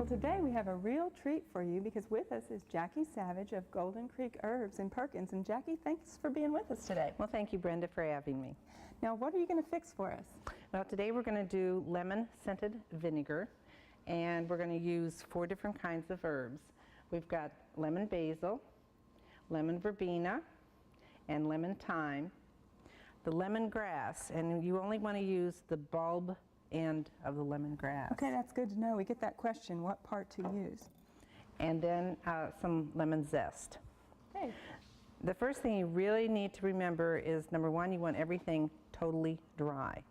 Well, today we have a real treat for you because with us is Jackie Savage of Golden Creek Herbs in Perkins. And Jackie, thanks for being with us today. Well, thank you, Brenda, for having me. Now, what are you going to fix for us? Well, today we're going to do lemon scented vinegar, and we're going to use 4 different kinds of herbs. We've got lemon basil, lemon verbena, and lemon thyme. The lemongrass, and you only want to use the bulb end of the lemongrass. Okay, that's good to know. We get that question, what part to use? And then some lemon zest. Okay. The first thing you really need to remember is, number 1, you want everything totally dry.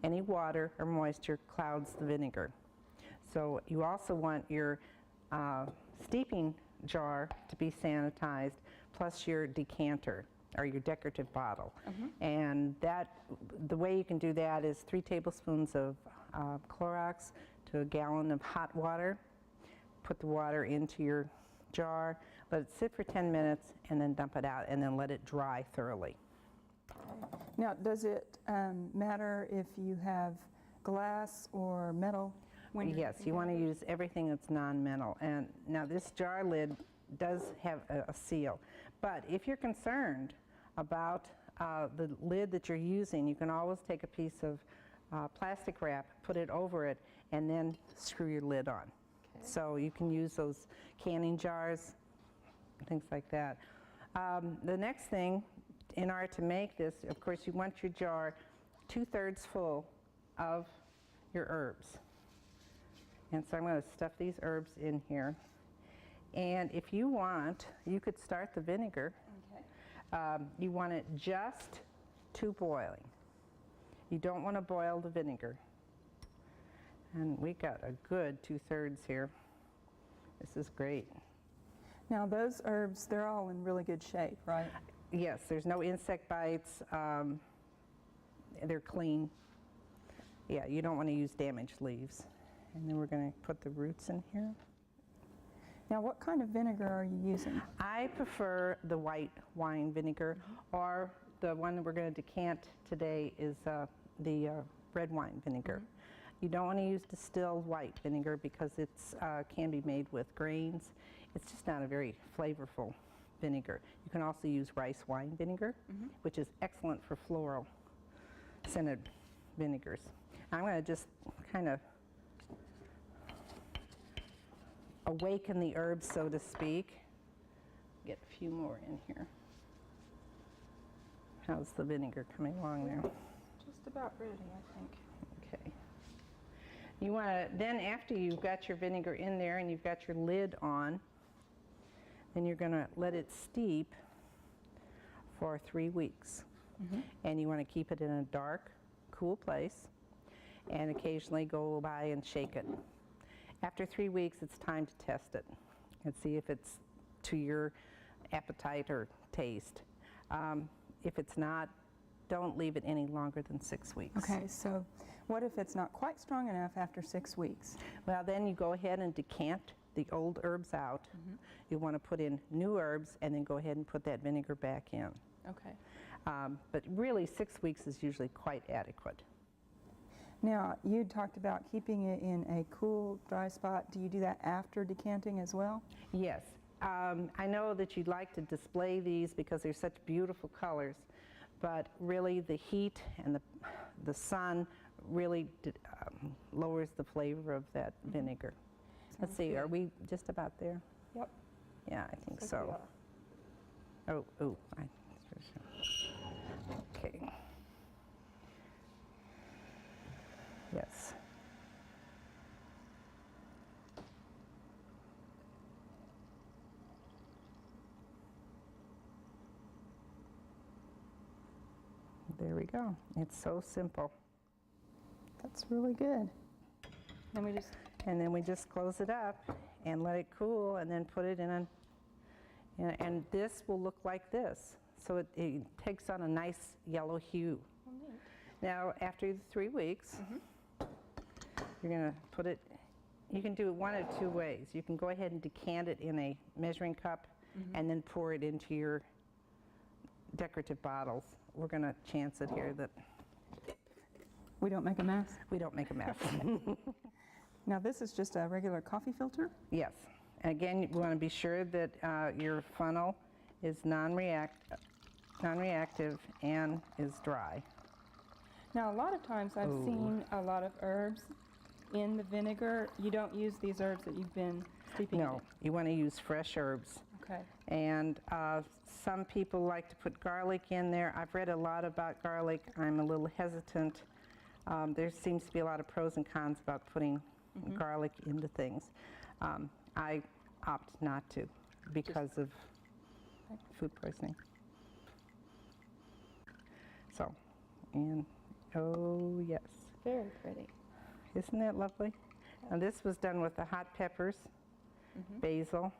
Any water or moisture clouds the vinegar. So you also want your steeping jar to be sanitized, plus your decanter or your decorative bottle. And the way you can do that is 3 tablespoons of Clorox to a gallon of hot water. Put the water into your jar, let it sit for 10 minutes, and then dump it out, and then let it dry thoroughly. Now, does it matter if you have glass or metal? Yes, you want to use everything that's non-metal. And now this jar lid does have a seal, but if you're concerned about the lid that you're using, you can always take a piece of plastic wrap, put it over it, and then screw your lid on. Okay. So you can use those canning jars, things like that. The next thing, in order to make this, of course, you want your jar 2/3 full of your herbs. And so I'm going to stuff these herbs in here. And if you want, you could start the vinegar. Okay. You want it just to boiling. You don't want to boil the vinegar. And we got a good 2/3 here. This is great. Now those herbs, they're all in really good shape, right? Yes, there's no insect bites. They're clean. Yeah, you don't want to use damaged leaves. And then we're going to put the roots in here. Now, what kind of vinegar are you using? I prefer the white wine vinegar, or the one that we're going to decant today is the red wine vinegar. You don't want to use distilled white vinegar because it's can be made with grains. It's just not a very flavorful vinegar. You can also use rice wine vinegar, which is excellent for floral scented vinegars. I'm going to just kind of awaken the herbs, so to speak. Get a few more in here. How's the vinegar coming along there? Just about ready, I think. Okay. You want to, then after you've got your vinegar in there and you've got your lid on, then you're going to let it steep for 3 weeks. And you want to keep it in a dark, cool place, and occasionally go by and shake it. After 3 weeks, it's time to test it and see if it's to your appetite or taste. If it's not, don't leave it any longer than 6 weeks. Okay, so what if it's not quite strong enough after 6 weeks? Well, then you go ahead and decant the old herbs out. You want to put in new herbs and then go ahead and put that vinegar back in. Okay. But really 6 weeks is usually quite adequate. Now, you talked about keeping it in a cool, dry spot. Do you do that after decanting as well? Yes. I know that you'd like to display these because they're such beautiful colors, but really the heat and the sun really lowers the flavor of that vinegar. Let's see, are we just about there? Yep. Yeah, I think so. Oh, okay. Yes. There we go. It's so simple. That's really good. And then we just close it up and let it cool, and then put it in a, and this will look like this. So it takes on a nice yellow hue. Oh, neat. Now, after the 3 weeks, you're going to put it, you can do it one of 2 ways. You can go ahead and decant it in a measuring cup and then pour it into your decorative bottles. We're going to chance it here that we don't make a mess. We don't make a mess. Now this is just a regular coffee filter? Yes. Again, you want to be sure that your funnel is non-reactive and is dry. Now a lot of times I've seen a lot of herbs in the vinegar. You don't use these herbs that you've been steeping in No, it. you want to use fresh herbs. Okay. And some people like to put garlic in there. I've read a lot about garlic. I'm a little hesitant. There seems to be a lot of pros and cons about putting garlic into things. I opt not to because of food poisoning. So, and oh yes. Very pretty. Isn't that lovely? Now this was done with the hot peppers, basil,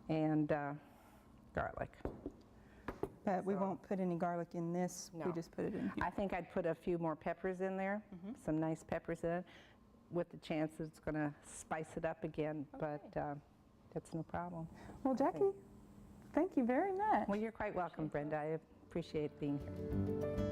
and garlic. But we won't put any garlic in this. No. We just put it in here. I think I'd put a few more peppers in there, some nice peppers in it, with the chance that it's going to spice it up again, but that's no problem. Well, Jackie, thank you very much. Well, you're quite welcome, Brenda. I appreciate being here.